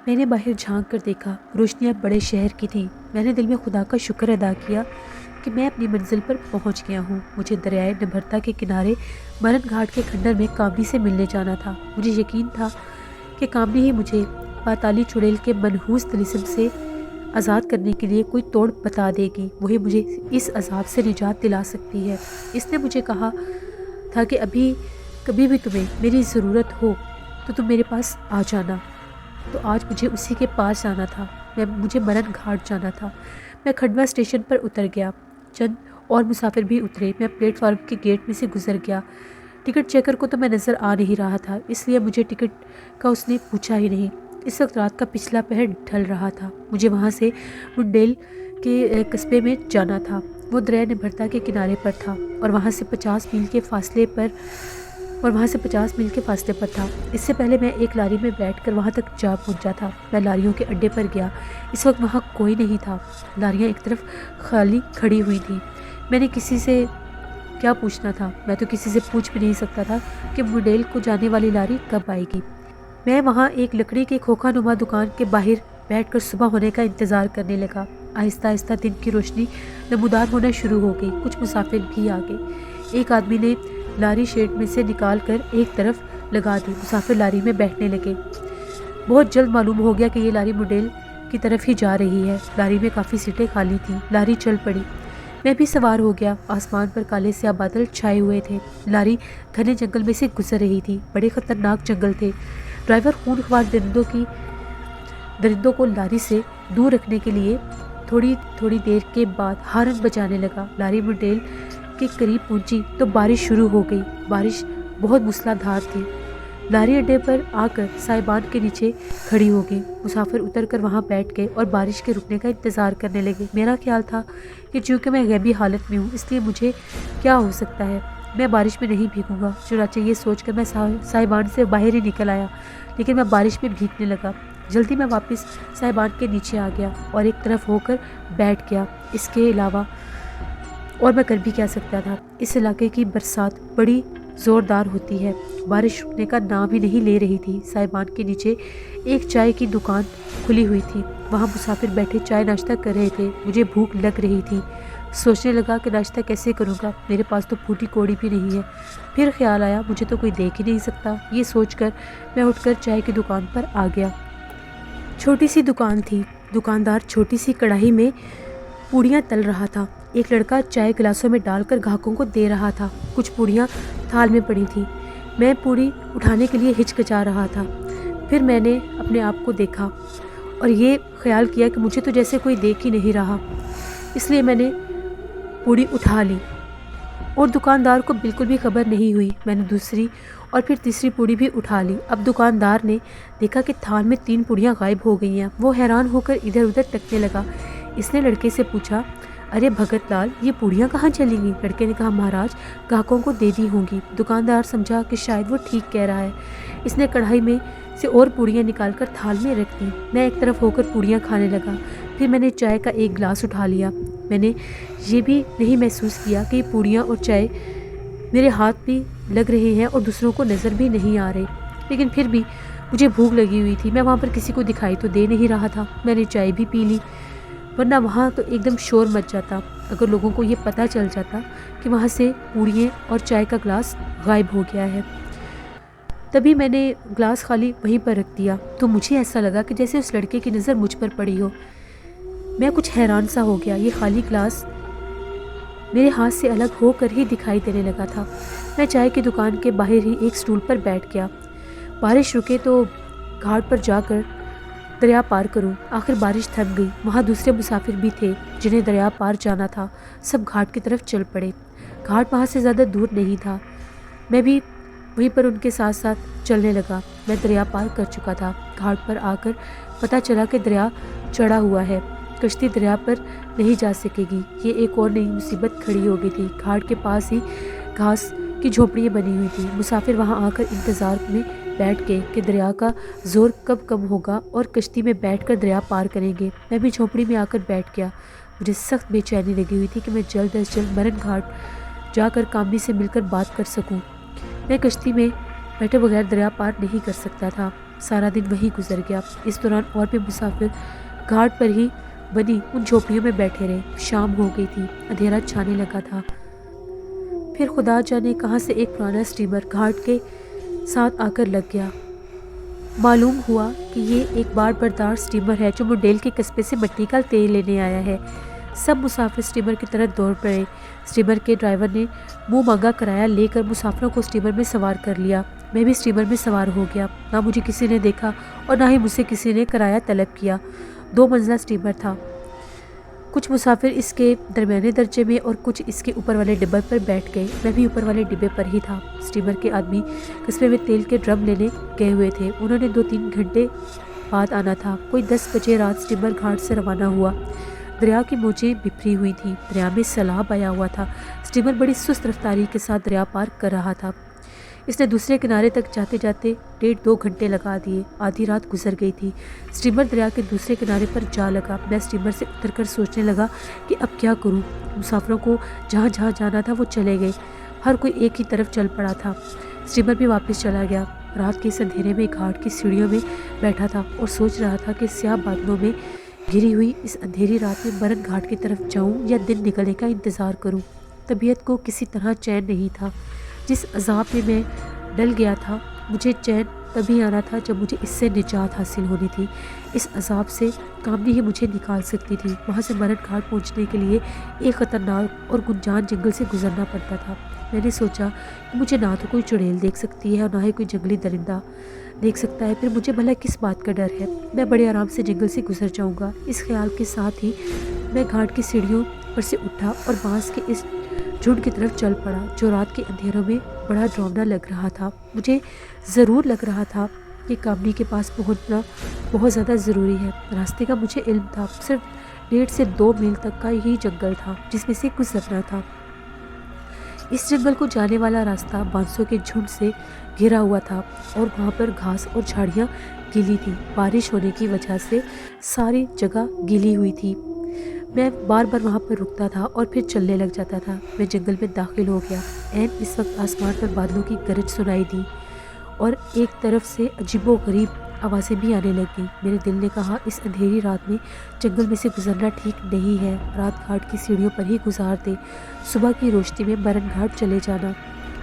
میں نے باہر جھانک کر دیکھا، روشنیاں بڑے شہر کی تھیں۔ میں نے دل میں خدا کا شکر ادا کیا کہ میں اپنی منزل پر پہنچ گیا ہوں۔ مجھے دریائے نبھرتا کے کنارے مرن گھاٹ کے کھنڈر میں کامنی سے ملنے جانا تھا۔ مجھے یقین تھا کہ کامنی ہی مجھے پاتالی چڑیل کے منحوس طلسم سے آزاد کرنے کے لیے کوئی توڑ بتا دے گی۔ وہی مجھے اس عذاب سے نجات دلا سکتی ہے۔ اس نے مجھے کہا تھا کہ کبھی بھی تمہیں میری ضرورت ہو تو تم میرے پاس آ جانا۔ تو آج مجھے اسی کے پاس جانا تھا۔ مجھے مرن گھاٹ جانا تھا۔ میں کھنڈوا اسٹیشن پر اتر گیا۔ چند اور مسافر بھی اترے۔ میں پلیٹ فارم کے گیٹ میں سے گزر گیا۔ ٹکٹ چیکر کو تو میں نظر آ نہیں رہا تھا، اس لیے مجھے ٹکٹ کا اس نے پوچھا ہی نہیں۔ اس وقت رات کا پچھلا پہر ڈھل رہا تھا۔ مجھے وہاں سے منڈیل کے قصبے میں جانا تھا۔ وہ دریائے نبھرتا کے کنارے پر تھا اور وہاں سے 50 میل کے فاصلے پر تھا۔ اس سے پہلے میں ایک لاری میں بیٹھ کر وہاں تک جا پہنچا تھا۔ میں لاریوں کے اڈے پر گیا۔ اس وقت وہاں کوئی نہیں تھا۔ لاریاں ایک طرف خالی کھڑی ہوئی تھیں۔ میں نے کسی سے کیا پوچھنا تھا؟ میں تو کسی سے پوچھ بھی نہیں سکتا تھا کہ منڈیل کو جانے والی لاری کب آئے گی۔ میں وہاں ایک لکڑی کے کھوکھا نما دکان کے باہر بیٹھ کر صبح ہونے کا انتظار کرنے لگا۔ آہستہ آہستہ دن کی روشنی نمودار ہونا شروع ہو گئی۔ کچھ مسافر بھی آ گئے۔ ایک آدمی نے لاری شیڈ میں سے نکال کر ایک طرف لگا دی۔ مسافر لاری میں بیٹھنے لگے۔ بہت جلد معلوم ہو گیا کہ یہ لاری منڈیل کی طرف ہی جا رہی ہے۔ لاری میں کافی سیٹیں خالی تھیں۔ لاری چل پڑی۔ میں بھی سوار ہو گیا۔ آسمان پر کالے سیاہ بادل چھائے ہوئے تھے۔ لاری گھنے جنگل میں سے گزر رہی تھی۔ بڑے خطرناک جنگل تھے۔ ڈرائیور خون خوار درندوں کو لاری سے دور رکھنے کے لیے تھوڑی دیر کے بعد ہارن بجانے لگا۔ لاری منڈیل کے قریب پہنچی تو بارش شروع ہو گئی۔ بارش بہت موسلا دھار تھی۔ لاری اڈے پر آ کر سائبان کے نیچے کھڑی ہو گئی۔ مسافر اتر کر وہاں بیٹھ گئے اور بارش کے رکنے کا انتظار کرنے لگے۔ میرا خیال تھا کہ چونکہ میں غیبی حالت میں ہوں اس لیے مجھے کیا ہو سکتا ہے، میں بارش میں نہیں بھیگوں گا۔ چنانچہ یہ سوچ کر میں سائبان سے باہر ہی نکل آیا، لیکن میں بارش میں بھیگنے لگا۔ جلدی میں واپس سائبان کے نیچے آ گیا اور ایک طرف ہو کر بیٹھ گیا۔ اس کے علاوہ اور میں کر بھی کیا سکتا تھا؟ اس علاقے کی برسات بڑی زوردار ہوتی ہے۔ بارش رکنے کا نام ہی نہیں لے رہی تھی۔ سائبان کے نیچے ایک چائے کی دکان کھلی ہوئی تھی۔ وہاں مسافر بیٹھے چائے ناشتہ کر رہے تھے۔ مجھے بھوک لگ رہی تھی۔ سوچنے لگا کہ ناشتہ کیسے کروں گا، میرے پاس تو پھوٹی کوڑی بھی نہیں ہے۔ پھر خیال آیا مجھے تو کوئی دیکھ ہی نہیں سکتا۔ یہ سوچ کر میں اٹھ کر چائے کی دکان پر آ گیا۔ چھوٹی سی دکان تھی۔ دکاندار چھوٹی سی کڑاہی میں پوڑیاں تل رہا تھا۔ ایک لڑکا چائے گلاسوں میں ڈال کر گاہکوں کو دے رہا تھا۔ کچھ پوڑیاں تھال میں پڑی تھیں۔ میں پوڑی اٹھانے کے لیے ہچکچا رہا تھا۔ پھر میں نے اپنے آپ کو دیکھا اور یہ خیال کیا کہ مجھے تو جیسے کوئی دیکھ ہی نہیں رہا، اس لیے میں نے پوڑی اٹھا لی اور دکاندار کو بالکل بھی خبر نہیں ہوئی۔ میں نے دوسری اور پھر تیسری پوڑی بھی اٹھا لی۔ اب دکاندار نے دیکھا کہ تھال میں 3 پوڑیاں غائب ہو گئی ہیں۔ وہ حیران ہو کر ادھر ادھر تکنے لگا۔ اس نے لڑکے سے پوچھا، ارے بھگت لال، یہ پوڑیاں کہاں چلی گئیں؟ لڑکے نے کہا، مہاراج گاہکوں کو دے دی ہوں گی۔ دکاندار سمجھا کہ شاید وہ ٹھیک کہہ رہا ہے۔ اس نے کڑھائی میں سے اور پوڑیاں نکال کر تھال میں رکھ دی۔ میں ایک طرف ہو کر پوڑیاں کھانے لگا۔ پھر میں نے چائے کا ایک گلاس اٹھا لیا۔ میں نے یہ بھی نہیں محسوس کیا کہ یہ پوڑیاں اور چائے میرے ہاتھ بھی لگ رہے ہیں اور دوسروں کو نظر بھی نہیں آ رہے، لیکن پھر بھی مجھے بھوک لگی ہوئی تھی۔ میں وہاں پر کسی کو دکھائی تو دے نہیں رہا تھا۔ میں نے چائے بھی پی لی، ورنہ وہاں تو ایک دم شور مچ جاتا اگر لوگوں کو یہ پتہ چل جاتا کہ وہاں سے پوڑیاں اور چائے کا گلاس غائب ہو گیا ہے۔ تبھی میں نے گلاس خالی وہیں پر رکھ دیا تو مجھے ایسا لگا کہ جیسے اس لڑکے کی نظر مجھ پر پڑی ہو۔ میں کچھ حیران سا ہو گیا۔ یہ خالی گلاس میرے ہاتھ سے الگ ہو کر ہی دکھائی دینے لگا تھا۔ میں چائے کی دکان کے باہر ہی ایک سٹول پر بیٹھ گیا۔ بارش رکے تو گھاٹ پر جا کر دریا پار کروں۔ آخر بارش تھم گئی۔ وہاں دوسرے مسافر بھی تھے جنہیں دریا پار جانا تھا۔ سب گھاٹ کی طرف چل پڑے۔ گھاٹ وہاں سے زیادہ دور نہیں تھا۔ میں بھی وہیں پر ان کے ساتھ ساتھ چلنے لگا۔ میں دریا پار کر چکا تھا۔ گھاٹ پر آ کر پتہ چلا کہ دریا چڑھا ہوا ہے۔ کشتی دریا پر نہیں جا سکے گی۔ یہ ایک اور نئی مصیبت کھڑی ہو گئی تھی۔ گھاٹ کے پاس ہی گھاس کی جھونپڑیاں بنی ہوئی تھیں۔ مسافر وہاں آ کر انتظار میں بیٹھ گئے کہ دریا کا زور کب کم ہوگا اور کشتی میں بیٹھ کر دریا پار کریں گے۔ میں بھی جھونپڑی میں آ کر بیٹھ گیا۔ مجھے سخت بے چینی لگی ہوئی تھی کہ میں جلد از جلد مرن گھاٹ جا کر کامنی سے مل کر بات کر سکوں۔ میں کشتی میں بیٹھے بغیر دریا پار نہیں کر سکتا تھا۔ سارا دن وہی گزر گیا۔ اس دوران اور بھی مسافر گھاٹ پر ہی بنی ان جھوپڑیوں میں بیٹھے رہے۔ شام ہو گئی تھی، اندھیرا چھانے لگا تھا۔ پھر خدا جانے کہاں سے ایک پرانا اسٹیمر گھاٹ کے ساتھ آ کر لگ گیا۔ معلوم ہوا کہ یہ ایک بار بردار اسٹیمر ہے جو منڈیل کے قصبے سے مٹی کا تیل لینے آیا ہے۔ سب مسافر اسٹیمر کی طرف دوڑ پڑے۔ اسٹیمر کے ڈرائیور نے منہ مانگا کرایہ لے کر مسافروں کو اسٹیمر میں سوار کر لیا۔ میں بھی اسٹیمر میں سوار ہو گیا۔ نہ مجھے کسی نے دیکھا اور نہ ہی مجھ سے کسی نے کرایہ طلب کیا۔ 2 منزلہ اسٹیمر تھا۔ کچھ مسافر اس کے درمیانے درجے میں اور کچھ اس کے اوپر والے ڈبے پر بیٹھ گئے۔ میں بھی اوپر والے ڈبے پر ہی تھا۔ اسٹیمر کے آدمی قصبے میں تیل کے ڈرم لینے گئے ہوئے تھے۔ انہوں نے 2-3 گھنٹے بعد آنا تھا۔ کوئی 10 بجے رات اسٹیمر گھاٹ سے روانہ ہوا۔ دریا کی موجیں بپھری ہوئی تھیں۔ دریا میں سیلاب آیا ہوا تھا۔ اسٹیمر بڑی سست رفتاری کے ساتھ دریا پار کر رہا تھا۔ اس نے دوسرے کنارے تک جاتے جاتے 1.5-2 گھنٹے لگا دیے۔ آدھی رات گزر گئی تھی۔ اسٹیمر دریا کے دوسرے کنارے پر جا لگا۔ میں اسٹیمر سے اتر کر سوچنے لگا کہ اب کیا کروں۔ مسافروں کو جہاں جہاں جانا تھا وہ چلے گئے۔ ہر کوئی ایک ہی طرف چل پڑا تھا۔ اسٹیمر بھی واپس چلا گیا۔ رات کے اس اندھیرے میں گھاٹ کی سیڑھیوں میں بیٹھا تھا اور سوچ رہا تھا کہ سیاہ بادلوں میں گھری ہوئی اس اندھیری رات میں مرن گھاٹ کی طرف جاؤں یا دن نکلنے کا انتظار کروں۔ طبیعت کو کسی طرح چین نہیں تھا۔ جس عذاب میں میں ڈل گیا تھا، مجھے چین تبھی آنا تھا جب مجھے اس سے نجات حاصل ہونی تھی۔ اس عذاب سے کامنی ہی مجھے نکال سکتی تھی۔ وہاں سے مرن گھاٹ پہنچنے کے لیے ایک خطرناک اور گنجان جنگل سے گزرنا پڑتا تھا۔ میں نے سوچا کہ مجھے نہ تو کوئی چڑیل دیکھ سکتی ہے اور نہ ہی کوئی جنگلی درندہ دیکھ سکتا ہے، پھر مجھے بھلا کس بات کا ڈر ہے؟ میں بڑے آرام سے جنگل سے گزر جاؤں گا۔ اس خیال کے ساتھ ہی میں گھاٹ کی سیڑھیوں پر سے اٹھا اور بانس کے اس جھنڈ کی طرف چل پڑا جو رات کے اندھیروں میں بڑا ڈراؤنا لگ رہا تھا۔ مجھے ضرور لگ رہا تھا کہ کامنی کے پاس پہنچنا بہت زیادہ ضروری ہے۔ راستے کا مجھے علم تھا۔ صرف 1.5 سے 2 میل تک کا ہی جنگل تھا جس میں سے گزرنا تھا۔ اس جنگل کو جانے والا راستہ بانسوں کے جھنڈ سے گھرا ہوا تھا اور وہاں پر گھاس اور جھاڑیاں گیلی تھی۔ بارش ہونے کی وجہ سے ساری جگہ گیلی ہوئی تھی۔ میں بار بار وہاں پر رکتا تھا اور پھر چلنے لگ جاتا تھا۔ میں جنگل میں داخل ہو گیا۔ اس وقت آسمان پر بادلوں کی گرج سنائی دی اور ایک طرف سے عجیب و غریب آوازیں بھی آنے لگ گئیں۔ میرے دل نے کہا اس اندھیری رات میں جنگل میں سے گزرنا ٹھیک نہیں ہے۔ رات گھاٹ کی سیڑھیوں پر ہی گزار دے، صبح کی روشنی میں مرن گھاٹ چلے جانا۔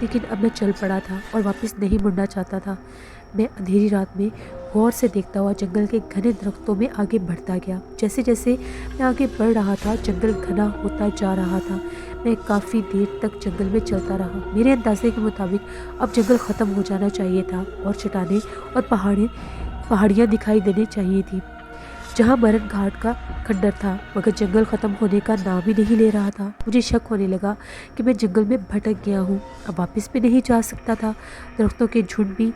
لیکن اب میں چل پڑا تھا اور واپس نہیں مڑنا چاہتا تھا۔ میں اندھیری رات میں غور سے دیکھتا ہوا جنگل کے گھنے درختوں میں آگے بڑھتا گیا۔ جیسے جیسے میں آگے بڑھ رہا تھا جنگل گھنا ہوتا جا رہا تھا۔ میں کافی دیر تک جنگل میں چلتا رہا۔ میرے اندازے کے مطابق اب جنگل ختم ہو جانا چاہیے تھا اور چٹانیں اور پہاڑیاں دکھائی دینے چاہیے تھی جہاں مرن گھاٹ کا کھنڈر تھا، مگر جنگل ختم ہونے کا نام ہی نہیں لے رہا تھا۔ مجھے شک ہونے لگا کہ میں جنگل میں بھٹک گیا ہوں، اب واپس بھی نہیں جا سکتا تھا۔ درختوں کے جھنڈ بھی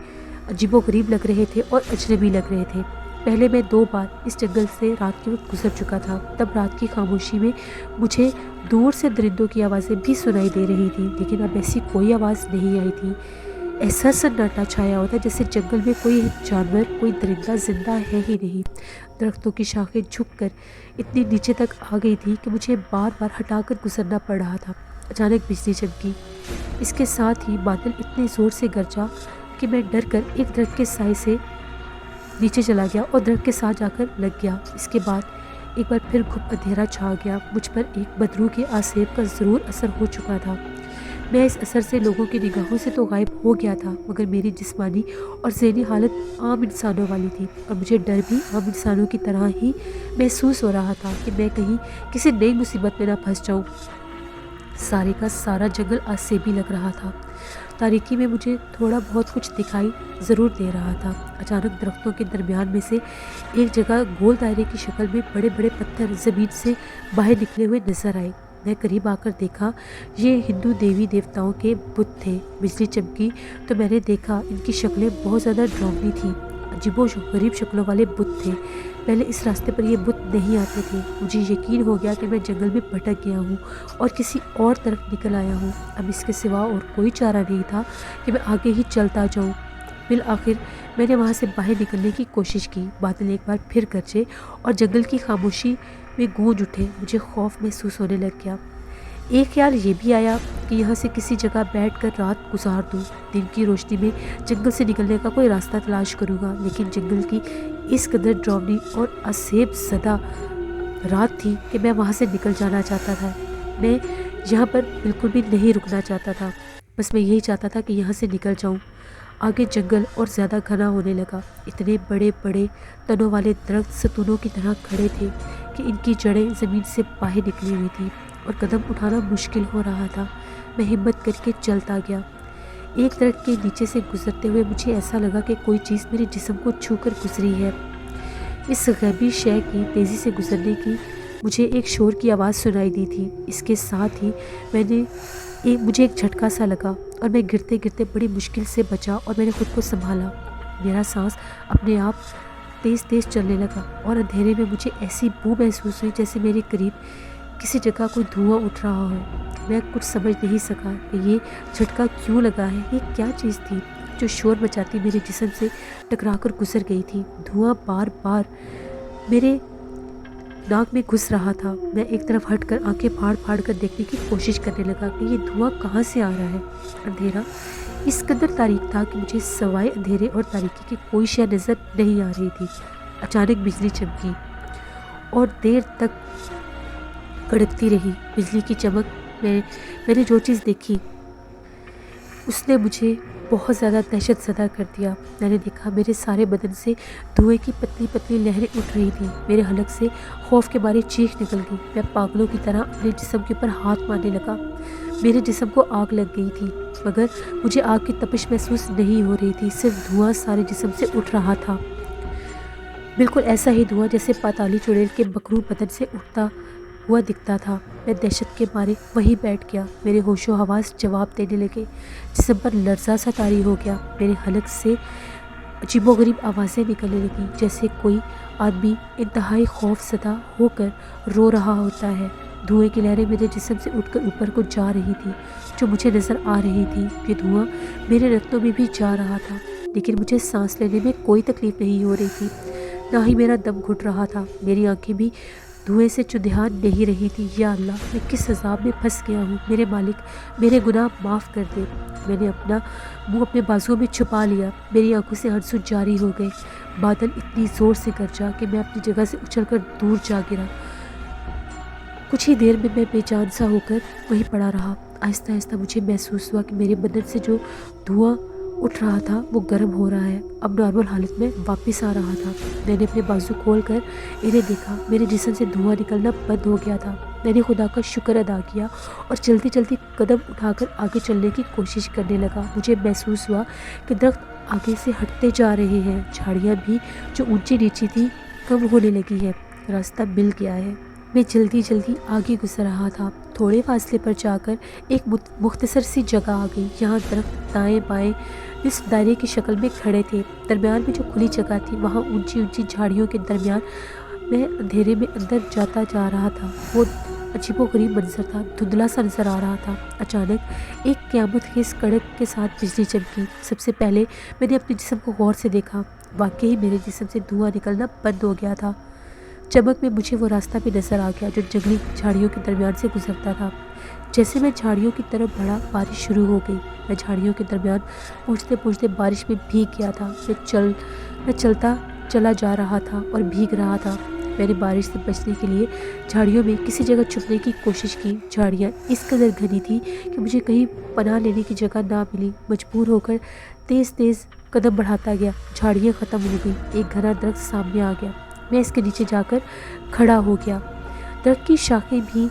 عجیب و غریب لگ رہے تھے اور اجنبی لگ رہے تھے۔ پہلے میں 2 بار اس جنگل سے رات کے وقت گزر چکا تھا۔ تب رات کی خاموشی میں مجھے دور سے درندوں کی آوازیں بھی سنائی دے رہی تھیں، لیکن اب ایسی کوئی آواز نہیں آئی تھی۔ ایسا سناٹا چھایا ہوتا جیسے جنگل میں کوئی جانور، کوئی درندہ زندہ ہے ہی نہیں۔ درختوں کی شاخیں جھک کر اتنی نیچے تک آ گئی تھی کہ مجھے بار بار ہٹا کر گزرنا پڑ رہا تھا۔ اچانک بجلی چمکی۔ اس کے ساتھ ہی بادل اتنے زور سے گرجا کہ میں ڈر کر ایک درخت کے سائے سے نیچے چلا گیا اور درخت کے ساتھ جا کر لگ گیا۔ اس کے بعد ایک بار پھر گھپ اندھیرا چھا گیا۔ مجھ پر ایک بدرو کے آسیب کا ضرور اثر ہو چکا تھا۔ میں اس اثر سے لوگوں کی نگاہوں سے تو غائب ہو گیا تھا، مگر میری جسمانی اور ذہنی حالت عام انسانوں والی تھی اور مجھے ڈر بھی عام انسانوں کی طرح ہی محسوس ہو رہا تھا کہ میں کہیں کسی نئی مصیبت میں نہ پھنس جاؤں۔ سارے کا سارا جنگل آسیبی لگ رہا تھا۔ تاریکی میں مجھے تھوڑا بہت کچھ دکھائی ضرور دے رہا تھا۔ اچانک درختوں کے درمیان میں سے ایک جگہ گول دائرے کی شکل میں بڑے بڑے پتھر زمین سے باہر نکلے ہوئے نظر آئے۔ میں قریب آ کر دیکھا، یہ ہندو دیوی دیوتاؤں کے بت تھے۔ بجلی چمکی تو میں نے دیکھا ان کی شکلیں بہت زیادہ ڈراؤنی تھیں۔ عجیب و غریب شکلوں والے بت تھے۔ پہلے اس راستے پر یہ بت نہیں آتے تھے۔ مجھے یقین ہو گیا کہ میں جنگل میں بھٹک گیا ہوں اور کسی اور طرف نکل آیا ہوں۔ اب اس کے سوا اور کوئی چارہ نہیں تھا کہ میں آگے ہی چلتا جاؤں۔ بالآخر میں نے وہاں سے باہر نکلنے کی کوشش کی۔ بادل ایک بار پھر گرجے اور جنگل کی خاموشی میں گونج اٹھے۔ مجھے خوف محسوس ہونے لگ گیا۔ ایک خیال یہ بھی آیا کہ یہاں سے کسی جگہ بیٹھ کر رات گزار دوں، دن کی روشنی میں جنگل سے نکلنے کا کوئی راستہ تلاش کروں گا، لیکن جنگل کی اس قدر ڈراؤنی اور عذاب زدہ رات تھی کہ میں وہاں سے نکل جانا چاہتا تھا۔ میں یہاں پر بالکل بھی نہیں رکنا چاہتا تھا، بس میں یہی چاہتا تھا کہ یہاں سے نکل جاؤں۔ آگے جنگل اور زیادہ گھنا ہونے لگا، اتنے بڑے بڑے تنوں والے درخت ستونوں کی طرح کھڑے تھے کہ ان کی جڑیں زمین سے باہر نکلی ہوئی تھیں اور قدم اٹھانا مشکل ہو رہا تھا۔ میں ہمت کر کے چلتا گیا۔ ایک درخت کے نیچے سے گزرتے ہوئے مجھے ایسا لگا کہ کوئی چیز میرے جسم کو چھو کر گزری ہے۔ اس غیبی شے کی تیزی سے گزرنے کی مجھے ایک شور کی آواز سنائی دی تھی۔ اس کے ساتھ ہی مجھے ایک جھٹکا سا لگا اور میں گرتے گرتے بڑی مشکل سے بچا اور میں نے خود کو سنبھالا۔ میرا سانس اپنے آپ تیز تیز چلنے لگا اور اندھیرے میں مجھے ایسی بو محسوس ہوئی جیسے میرے قریب کسی جگہ کوئی دھواں اٹھ رہا ہو۔ میں کچھ سمجھ نہیں سکا کہ یہ جھٹکا کیوں لگا ہے، یہ کیا چیز تھی جو شور مچاتی میرے جسم سے ٹکرا کر گزر گئی تھی۔ دھواں بار بار میرے ناک میں گھس رہا تھا۔ میں ایک طرف ہٹ کر آنکھیں پھاڑ پھاڑ کر دیکھنے کی کوشش کرنے لگا کہ یہ دھواں کہاں سے آ رہا ہے۔ اندھیرا اس قدر تاریک تھا کہ مجھے سوائے اندھیرے اور تاریکی کی کوئی شے نظر نہیں آ رہی تھی۔ اچانک بجلی چمکی اور دیر تک کڑکتی رہی۔ بجلی کی چمک میں نے جو چیز دیکھی اس نے مجھے بہت زیادہ دہشت زدہ کر دیا۔ میں نے دیکھا میرے سارے بدن سے دھوئے کی پتلی پتلی لہریں اٹھ رہی تھیں۔ میرے حلق سے خوف کے مارے چیخ نکل گئی۔ میں پاگلوں کی طرح اپنے جسم کے اوپر ہاتھ مارنے لگا۔ میرے جسم کو آگ لگ گئی تھی، مگر مجھے آگ کی تپش محسوس نہیں ہو رہی تھی، صرف دھواں سارے جسم سے اٹھ رہا تھا، بالکل ایسا ہی دھواں جیسے پاتالی چڑیل کے مکروح بدن سے اٹھتا ہوا دکھتا تھا۔ میں دہشت کے مارے وہیں بیٹھ گیا۔ میرے ہوش و حواس جواب دینے لگے، جسم پر لرزہ سا طاری ہو گیا۔ میرے حلق سے عجیب و غریب آوازیں نکلنے لگیں، جیسے کوئی آدمی انتہائی خوف زدہ ہو کر رو رہا ہوتا ہے۔ دھوئے کی لہریں میرے جسم سے اٹھ کر اوپر کو جا رہی تھی، جو مجھے نظر آ رہی تھی۔ یہ دھواں میرے رگوں میں بھی جا رہا تھا، لیکن مجھے سانس لینے میں کوئی تکلیف نہیں ہو رہی تھی، نہ ہی میرا دم گھٹ رہا تھا۔ میری آنکھیں بھی دھوئے سے چودھیان نہیں رہی تھی۔ یا اللہ، میں کس عذاب میں پھنس گیا ہوں۔ میرے مالک، میرے گناہ معاف کر دے۔ میں نے اپنا منہ اپنے بازوؤں میں چھپا لیا۔ میری آنکھوں سے آنسو جاری ہو گئے۔ بادل اتنی زور سے گرجا کہ میں اپنی جگہ سے اچھل کر دور جا گرا۔ کچھ ہی دیر میں بے جان سا ہو کر وہیں پڑا رہا۔ آہستہ آہستہ مجھے محسوس ہوا کہ میرے بدن سے جو دھواں اٹھ رہا تھا وہ گرم ہو رہا ہے، اب نارمل حالت میں واپس آ رہا تھا۔ میں نے اپنے بازو کھول کر انہیں دیکھا، میرے جسم سے دھواں نکلنا بند ہو گیا تھا۔ میں نے خدا کا شکر ادا کیا اور جلدی جلدی قدم اٹھا کر آگے چلنے کی کوشش کرنے لگا۔ مجھے محسوس ہوا کہ درخت آگے سے ہٹتے جا رہے ہیں، جھاڑیاں بھی جو اونچی نیچی تھی کم ہونے لگی ہے، راستہ مل گیا ہے۔ میں جلدی جلدی آگے گزر رہا تھا۔ تھوڑے فاصلے پر جا کر ایک مختصر سی جگہ آ گئی۔ یہاں درخت دائیں بائیں نصف دائرے کی شکل میں کھڑے تھے۔ درمیان میں جو کھلی جگہ تھی وہاں اونچی اونچی جھاڑیوں کے درمیان میں اندھیرے میں اندر جاتا جا رہا تھا۔ وہ عجیب و غریب منظر تھا، دھندلا سا نظر آ رہا تھا۔ اچانک ایک قیامت خیز کڑک کے ساتھ بجلی چمکی۔ سب سے پہلے میں نے اپنے جسم کو غور سے دیکھا، واقعی میرے جسم سے دھواں نکلنا بند ہو گیا تھا۔ چمک میں مجھے وہ راستہ بھی نظر آ گیا جو جنگلی جھاڑیوں کے درمیان سے گزرتا تھا۔ جیسے میں جھاڑیوں کی طرف بڑھا، بارش شروع ہو گئی۔ میں جھاڑیوں کے درمیان پہنچتے پہنچتے بارش میں بھیگ گیا تھا۔ میں چلتا چلا جا رہا تھا اور بھیگ رہا تھا۔ میں نے بارش سے بچنے کے لیے جھاڑیوں میں کسی جگہ چھپنے کی کوشش کی۔ جھاڑیاں اس قدر گھنی تھی کہ مجھے کہیں پناہ لینے کی جگہ نہ ملی۔ مجبور ہو کر تیز تیز قدم بڑھاتا گیا۔ جھاڑیاں ختم ہو گئی، ایک گھنا درخت سامنے آ گیا۔ میں اس کے نیچے جا کر کھڑا ہو گیا۔ درخت کی شاخیں بھی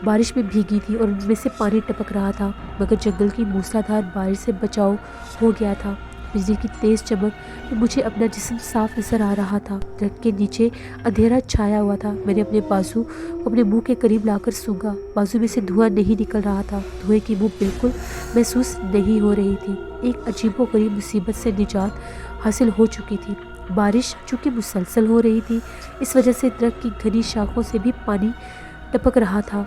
بارش میں بھیگی تھی اور ان میں سے پانی ٹپک رہا تھا، مگر جنگل کی موسلادھار بارش سے بچاؤ ہو گیا تھا۔ بجلی کی تیز چمک میں مجھے اپنا جسم صاف نظر آ رہا تھا۔ درخت کے نیچے اندھیرا چھایا ہوا تھا۔ میں نے اپنے بازو کو اپنے منہ کے قریب لا کر سونگھا۔ بازو میں سے دھواں نہیں نکل رہا تھا، دھوئے کی بو بالکل محسوس نہیں ہو رہی تھی۔ ایک عجیب و غریب مصیبت سے نجات حاصل ہو چکی تھی۔ بارش چونکہ مسلسل ہو رہی تھی، اس وجہ سے درخت کی گھنی شاخوں سے بھی پانی ٹپک رہا تھا۔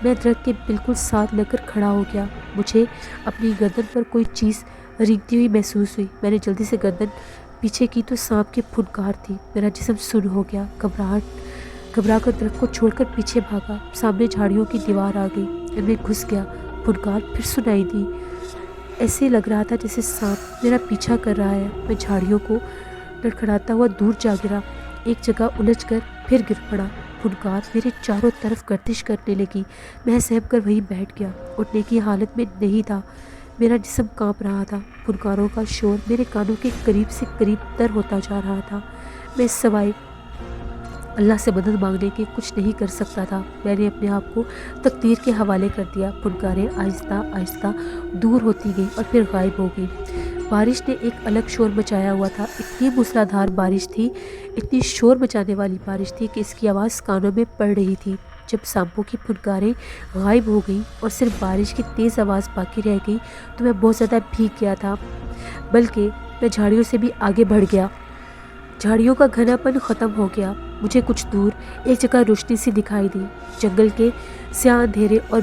میں درخت کے بالکل ساتھ لگ کر کھڑا ہو گیا۔ مجھے اپنی گردن پر کوئی چیز رینگتی ہوئی محسوس ہوئی۔ میں نے جلدی سے گردن پیچھے کی تو سانپ کی پھنکار تھی۔ میرا جسم سن ہو گیا، گھبرا کر درخت کو چھوڑ کر پیچھے بھاگا۔ سامنے جھاڑیوں کی دیوار آ گئی، ان میں گھس گیا۔ پھنکار پھر سنائی دی۔ ایسے لگ رہا تھا جیسے سانپ میرا پیچھا کر رہا ہے۔ میں جھاڑیوں کو لڑکھڑاتا ہوا دور جا گرا، ایک جگہ الجھ کر پھر گر پڑا۔ پھنکار میرے چاروں طرف گردش کرنے لگی۔ میں سہم کر وہیں بیٹھ گیا، اٹھنے کی حالت میں نہیں تھا۔ میرا جسم کانپ رہا تھا۔ پھنکاروں کا شور میرے کانوں کے قریب سے قریب تر ہوتا جا رہا تھا۔ میں سوائے اللہ سے مدد مانگنے کے کچھ نہیں کر سکتا تھا۔ میں نے اپنے آپ کو تقدیر کے حوالے کر دیا۔ پھنکاریں آہستہ آہستہ دور ہوتی گئیں اور پھر غائب ہو گئیں۔ بارش نے ایک الگ شور مچایا ہوا تھا۔ اتنی موسلادھار بارش تھی، اتنی شور مچانے والی بارش تھی کہ اس کی آواز کانوں میں پڑ رہی تھی۔ جب سانپوں کی پھنکاریں غائب ہو گئیں اور صرف بارش کی تیز آواز باقی رہ گئی تو میں بہت زیادہ بھیگ گیا تھا، بلکہ میں جھاڑیوں سے بھی آگے بڑھ گیا۔ جھاڑیوں کا گھنا پن ختم ہو گیا۔ مجھے کچھ دور ایک جگہ روشنی سی دکھائی دی۔ جنگل کے سیاہ اندھیرے اور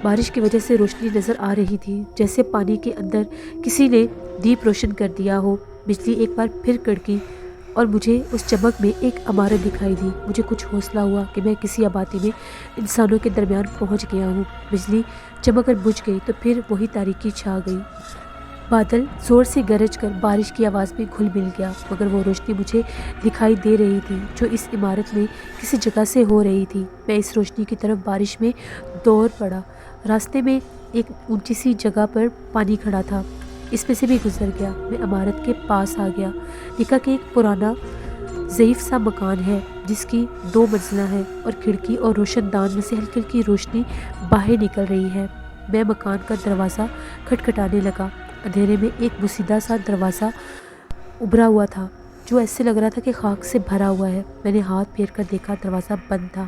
بارش کی وجہ سے روشنی نظر آ رہی تھی، جیسے پانی کے اندر کسی نے دیپ روشن کر دیا ہو۔ بجلی ایک بار پھر کڑکی اور مجھے اس چمک میں ایک عمارت دکھائی دی۔ مجھے کچھ حوصلہ ہوا کہ میں کسی آبادی میں انسانوں کے درمیان پہنچ گیا ہوں۔ بجلی چمک کر بجھ گئی تو پھر وہی تاریکی چھا گئی۔ بادل زور سے گرج کر بارش کی آواز میں گھل مل گیا، مگر وہ روشنی مجھے دکھائی دے رہی تھی جو اس عمارت میں کسی جگہ سے ہو رہی تھی۔ میں اس روشنی کی طرف بارش میں دوڑ پڑا۔ راستے میں ایک اونچی سی جگہ پر پانی کھڑا تھا، اس میں سے بھی گزر گیا۔ میں عمارت کے پاس آ گیا۔ دیکھا کہ ایک پرانا ضعیف سا مکان ہے جس کی 2 منزلیں ہیں اور کھڑکی اور روشن دان میں سے ہلکی ہلکی روشنی باہر نکل رہی ہے۔ میں مکان کا دروازہ کھٹکھٹانے لگا۔ اندھیرے میں ایک بوسیدہ سا دروازہ ابھرا ہوا تھا جو ایسے لگ رہا تھا کہ خاک سے بھرا ہوا ہے۔ میں نے ہاتھ پھیر کر دیکھا، دروازہ بند تھا۔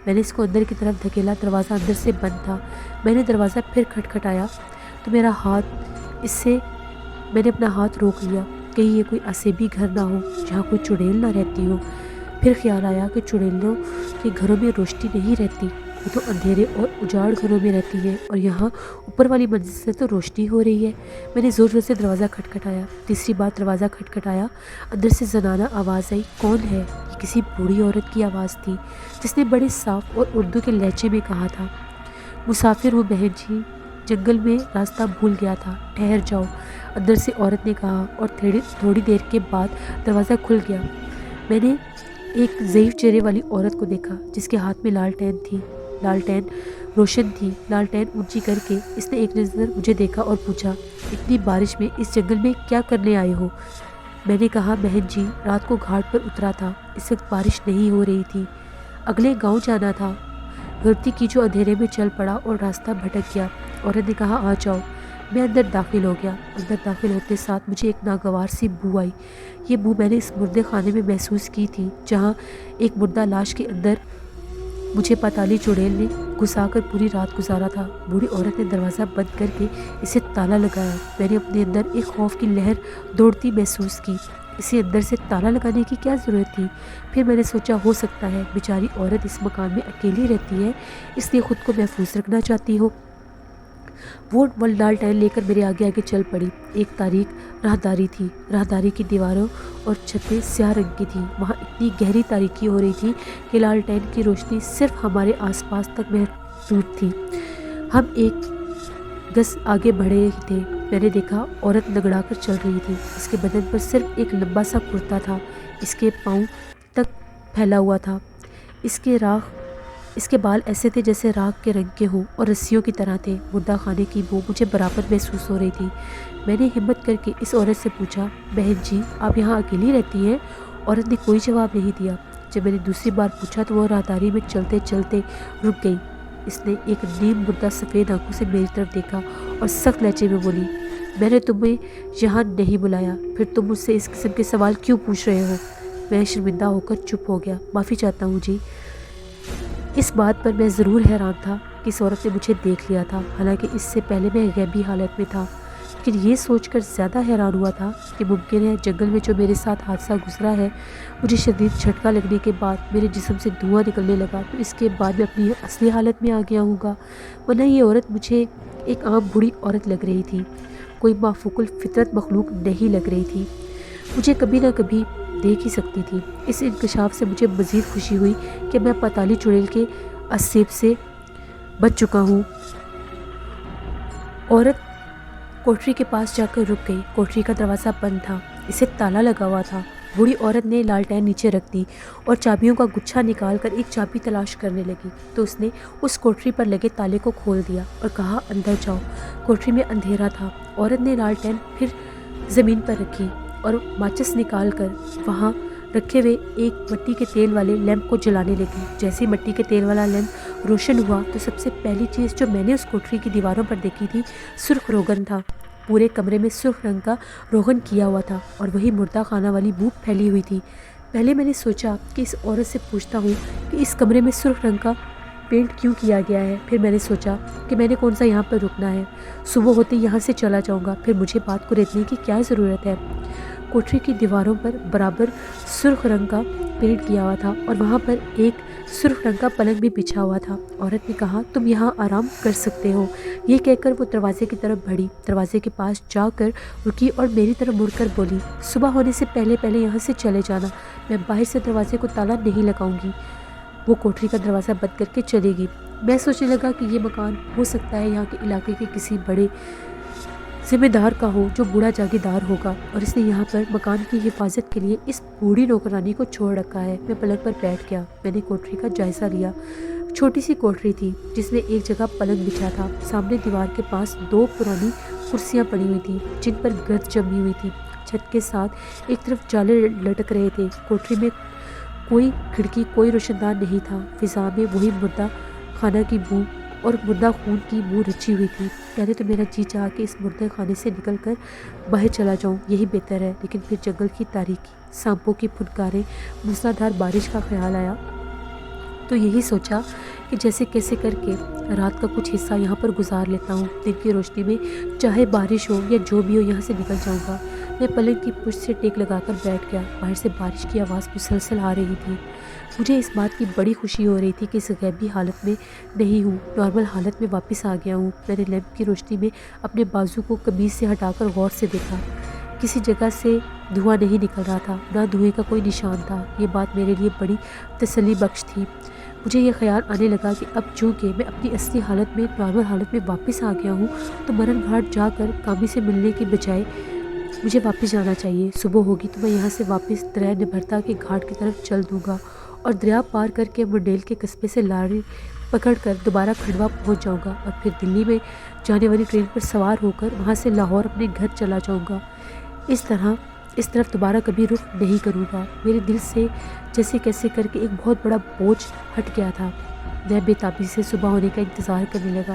میں نے اس کو اندر کی طرف دھکیلا، دروازہ اندر سے بند تھا۔ میں نے دروازہ پھر کھٹکھٹایا تو میں نے اپنا ہاتھ روک لیا، کہیں یہ کوئی اسیبی گھر نہ ہو جہاں کوئی چڑیل نہ رہتی ہو۔ پھر خیال آیا کہ چڑیلوں کے گھروں میں روشنی نہیں رہتی، وہ تو اندھیرے اور اجاڑ گھروں میں رہتی ہے، اور یہاں اوپر والی منزل سے تو روشنی ہو رہی ہے۔ میں نے زور زور سے دروازہ کھٹکھٹایا۔ تیسری بار دروازہ کھٹکھٹایا، اندر سے زنانہ آواز آئی۔ کون ہے؟ یہ کسی بوڑھی عورت کی آواز تھی جس نے بڑے صاف اور اردو کے لہجے میں کہا تھا، مسافر ہوں بہن جی، جنگل میں راستہ بھول گیا تھا، ٹھہر جاؤ۔ اندر سے عورت نے کہا، اور تھوڑی دیر کے بعد دروازہ کھل گیا۔ میں نے ایک ضعیف چہرے والی عورت کو دیکھا جس کے ہاتھ میں لالٹین تھی۔ لالٹین روشن تھی۔ لالٹین اونچی کر کے اس نے ایک نظر مجھے دیکھا اور پوچھا، اتنی بارش میں اس جنگل میں کیا کرنے آئے ہو؟ میں نے کہا، بہن جی، رات کو گھاٹ پر اترا تھا، اس وقت بارش نہیں ہو رہی تھی، اگلے گاؤں جانا تھا۔ غلطی کی جو اندھیرے میں چل پڑا اور راستہ بھٹک گیا۔ عورت نے کہا، آ جاؤ۔ میں اندر داخل ہو گیا۔ اندر داخل ہوتے ساتھ مجھے ایک ناگوار سی بو آئی۔ یہ بو میں نے اس مردے خانے میں محسوس کی تھی جہاں ایک مردہ لاش کے اندر مجھے پتالی چڑیل نے گھسا کر پوری رات گزارا تھا۔ بوڑھی عورت نے دروازہ بند کر کے اسے تالا لگایا۔ میں نے اپنے اندر ایک خوف کی لہر دوڑتی محسوس کی۔ اسے اندر سے تالا لگانے کی کیا ضرورت تھی؟ پھر میں نے سوچا، ہو سکتا ہے بیچاری عورت اس مکان میں اکیلی رہتی ہے، اس لیے خود کو محفوظ رکھنا چاہتی ہو۔ وہ لالٹین لے کر میرے آگے آگے چل پڑی۔ ایک تاریک راہداری تھی۔ راہداری کی دیواروں اور چھتیں سیاہ رنگ کی تھیں۔ وہاں اتنی گہری تاریکی ہو رہی تھی کہ لالٹین کی روشنی صرف ہمارے آس پاس تک محدود تھی۔ ہم ایک گز آگے بڑھے ہی تھے، میں نے دیکھا عورت لنگڑا کر چل رہی تھی۔ اس کے بدن پر صرف ایک لمبا سا کرتا تھا، اس کے پاؤں تک پھیلا ہوا تھا۔ اس کے بال ایسے تھے جیسے راکھ کے رنگ کے ہوں اور رسیوں کی طرح تھے۔ مردہ خانے کی بو مجھے برابر محسوس ہو رہی تھی۔ میں نے ہمت کر کے اس عورت سے پوچھا، بہن جی، آپ یہاں اکیلی رہتی ہیں؟ عورت نے کوئی جواب نہیں دیا۔ جب میں نے دوسری بار پوچھا تو وہ راہداری میں چلتے چلتے رک گئی۔ اس نے ایک نیم مردہ سفید آنکھوں سے میری طرف دیکھا اور سخت لہجے میں بولی، میں نے تمہیں یہاں نہیں بلایا، پھر تم مجھ سے اس قسم کے سوال کیوں پوچھ رہے ہو؟ میں شرمندہ ہو کر چپ ہو گیا۔ معافی چاہتا ہوں جی۔ اس بات پر میں ضرور حیران تھا کہ اس عورت نے مجھے دیکھ لیا تھا، حالانکہ اس سے پہلے میں غیبی حالت میں تھا، لیکن یہ سوچ کر زیادہ حیران ہوا تھا کہ ممکن ہے جنگل میں جو میرے ساتھ حادثہ گزرا ہے، مجھے شدید جھٹکا لگنے کے بعد میرے جسم سے دھواں نکلنے لگا تو اس کے بعد میں اپنی اصلی حالت میں آ گیا ہوں گا، ورنہ یہ عورت مجھے ایک عام بوڑھی عورت لگ رہی تھی، کوئی مافوق الفطرت مخلوق نہیں لگ رہی تھی۔ مجھے کبھی نہ کبھی دیکھ ہی سکتی تھی۔ اس انکشاف سے مجھے مزید خوشی ہوئی کہ میں پتالی چڑیل کے اسیب سے بچ چکا ہوں۔ عورت کوٹری کے پاس جا کر رک گئی۔ کوٹری کا دروازہ بند تھا، اسے تالا لگا ہوا تھا۔ بوڑھی عورت نے لالٹین نیچے رکھ دی اور چابیوں کا گچھا نکال کر ایک چابی تلاش کرنے لگی تو اس نے اس کوٹری پر لگے تالے کو کھول دیا اور کہا اندر جاؤ۔ کوٹری میں اندھیرا تھا۔ عورت نے لالٹین پھر زمین پر رکھی اور ماچس نکال کر وہاں رکھے ہوئے ایک مٹی کے تیل والے لیمپ کو جلانے لگی۔ جیسے مٹی کے تیل والا لیمپ روشن ہوا تو سب سے پہلی چیز جو میں نے اس کوٹری کی دیواروں پر دیکھی تھی سرخ روغن تھا۔ پورے کمرے میں سرخ رنگ کا روغن کیا ہوا تھا اور وہی مردہ خانہ والی بو پھیلی ہوئی تھی۔ پہلے میں نے سوچا کہ اس عورت سے پوچھتا ہوں کہ اس کمرے میں سرخ رنگ کا پینٹ کیوں کیا گیا ہے۔ پھر میں نے سوچا کہ میں نے کون سا یہاں پر رکنا ہے، صبح ہوتے یہاں سے چلا جاؤں گا، پھر مجھے بات کو ریتنے کی کیا ضرورت ہے۔ کوٹری کی دیواروں پر برابر سرخ رنگ کا پینٹ کیا ہوا تھا اور وہاں پر ایک سرخ رنگ کا پلنگ بھی بچھا ہوا تھا۔ عورت نے کہا تم یہاں آرام کر سکتے ہو۔ یہ کہہ کر وہ دروازے کی طرف بڑھی، دروازے کے پاس جا کر رکی اور میری طرف مڑ کر بولی صبح ہونے سے پہلے پہلے یہاں سے چلے جانا، میں باہر سے دروازے کو تالا نہیں لگاؤں گی۔ وہ کوٹری کا دروازہ بند کر کے چلے گی۔ میں سوچنے لگا کہ یہ مکان ہو سکتا ہے یہاں کے علاقے کے کسی بڑے ذمہ دار کا ہو جو بوڑھا جاگیردار ہوگا اور اس نے یہاں پر مکان کی حفاظت کے لیے اس بوڑھی نوکرانی کو چھوڑ رکھا ہے۔ میں پلنگ پر بیٹھ گیا۔ میں نے کوٹری کا جائزہ لیا۔ چھوٹی سی کوٹری تھی جس میں ایک جگہ پلنگ بچھا تھا۔ سامنے دیوار کے پاس دو پرانی کرسیاں پڑی ہوئی تھیں جن پر گرد جمی ہوئی تھی۔ چھت کے ساتھ ایک طرف جالے لٹک رہے تھے۔ کوٹری میں کوئی کھڑکی، کوئی روشندان نہیں تھا۔ فضا میں وہی مردہ خانہ کی بو اور مردہ خون کی بو رچی ہوئی تھی۔ پہلے تو میرا جی چاہا کہ اس مردہ خانے سے نکل کر باہر چلا جاؤں، یہی بہتر ہے، لیکن پھر جنگل کی تاریکی، سانپوں کی پھنکاریں، موسلادھار بارش کا خیال آیا تو یہی سوچا کہ جیسے کیسے کر کے رات کا کچھ حصہ یہاں پر گزار لیتا ہوں، دن کی روشنی میں چاہے بارش ہو یا جو بھی ہو یہاں سے نکل جاؤں گا۔ میں پلنگ کی پشت سے ٹیک لگا کر بیٹھ گیا۔ باہر سے بارش کی آواز مسلسل آ رہی تھی۔ مجھے اس بات کی بڑی خوشی ہو رہی تھی کہ اس غیبی حالت میں نہیں ہوں، نارمل حالت میں واپس آ گیا ہوں۔ میں نے لیمپ کی روشنی میں اپنے بازو کو قمیض سے ہٹا کر غور سے دیکھا۔ کسی جگہ سے دھواں نہیں نکل رہا تھا، نہ دھوئیں کا کوئی نشان تھا۔ یہ بات میرے لیے بڑی تسلی بخش تھی۔ مجھے یہ خیال آنے لگا کہ اب چونکہ میں اپنی اصلی حالت میں، نارمل حالت میں واپس آ گیا ہوں تو مرن گھاٹ جا کر کامی سے ملنے کے بجائے مجھے واپس جانا چاہیے۔ صبح ہوگی تو میں یہاں سے واپس دریا نبھرتا کے گھاٹ کی طرف چل دوں گا اور دریا پار کر کے منڈیل کے قصبے سے لاری پکڑ کر دوبارہ کھنڈوا پہنچ جاؤں گا اور پھر دلی میں جانے والی ٹرین پر سوار ہو کر وہاں سے لاہور اپنے گھر چلا جاؤں گا۔ اس طرف دوبارہ کبھی رخ نہیں کروں گا۔ میرے دل سے جیسے کیسے کر کے ایک بہت بڑا بوجھ ہٹ گیا تھا۔ میں بے تابی سے صبح ہونے کا انتظار کرنے لگا۔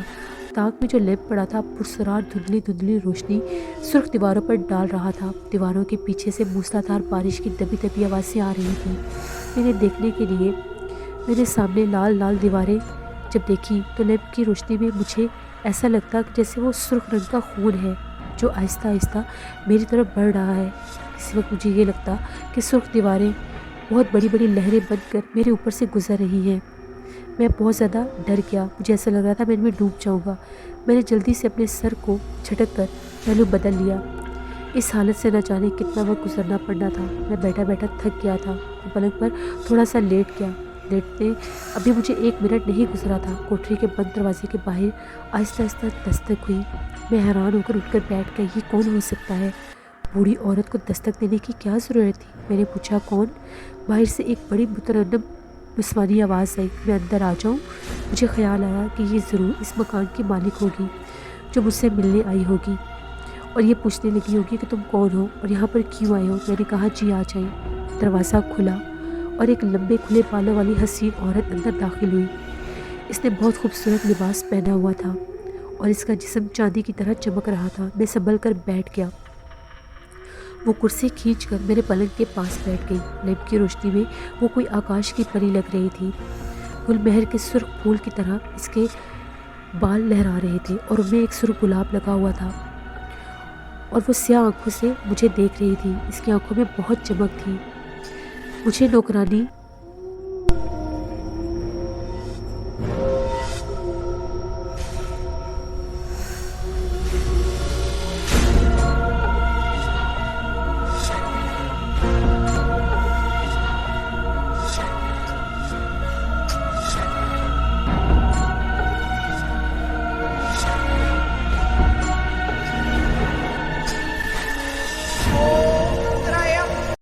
تاک میں جو لیمپ پڑا تھا پرسرار دھندلی دھندلی روشنی سرخ دیواروں پر ڈال رہا تھا۔ دیواروں کے پیچھے سے موسلادھار بارش کی دبی دبی آوازیں آ رہی تھیں۔ میرے دیکھنے کے لیے میں نے سامنے لال لال دیواریں جب دیکھی تو لیمپ کی روشنی میں مجھے ایسا لگتا کہ جیسے وہ سرخ رنگ کا خون ہے جو آہستہ آہستہ میری طرف بڑھ رہا ہے۔ اس وقت مجھے یہ لگتا کہ سرخ دیواریں بہت بڑی بڑی لہریں بن کر میرے اوپر سے گزر رہی ہیں۔ میں بہت زیادہ ڈر گیا۔ مجھے ایسا لگ رہا تھا میں ان میں ڈوب جاؤں گا۔ میں نے جلدی سے اپنے سر کو جھٹک کر پہلو بدل لیا۔ اس حالت سے نہ جانے کتنا وقت گزرنا پڑنا تھا۔ میں بیٹھا بیٹھا تھک گیا تھا۔ میں پلنگ پر تھوڑا سا لیٹ گیا۔ لیٹتے ابھی مجھے 1 منٹ نہیں گزرا تھا، کوٹری کے بند دروازے کے باہر آہستہ آہستہ دستک ہوئی۔ میں حیران ہو کر اٹھ کر بیٹھ گیا۔ یہ کون ہو سکتا ہے؟ بوڑھی عورت کو دستک دینے کی کیا ضرورت تھی؟ میں نے پوچھا کون؟ باہر سے ایک بڑی مترنم نسوانی آواز آئی۔ میں اندر آ جاؤں؟ مجھے خیال آیا کہ یہ ضرور اس مکان کی مالک ہوگی جو مجھ سے ملنے آئی ہوگی اور یہ پوچھنے لگی ہوگی کہ تم کون ہو اور یہاں پر کیوں آئے ہو۔ میں نے کہا جی آ جائیں۔ دروازہ کھلا اور ایک لمبے کھلے بالوں والی حسین عورت اندر داخل ہوئی۔ اس نے بہت خوبصورت لباس پہنا ہوا تھا اور اس کا جسم چاندی کی طرح چمک رہا تھا۔ میں سنبھل کر بیٹھ گیا۔ وہ کرسی کھینچ کر میرے پلنگ کے پاس بیٹھ گئی۔ لیمپ کی روشنی میں وہ کوئی آکاش کی پری لگ رہی تھی۔ گل مہر کے سرخ پھول کی طرح اس کے بال لہرا رہے تھے اور ان میں ایک سرخ گلاب لگا ہوا تھا اور وہ سیاہ آنکھوں سے مجھے دیکھ رہی تھی۔ اس کی آنکھوں میں بہت چمک تھی۔ مجھے نوکرانی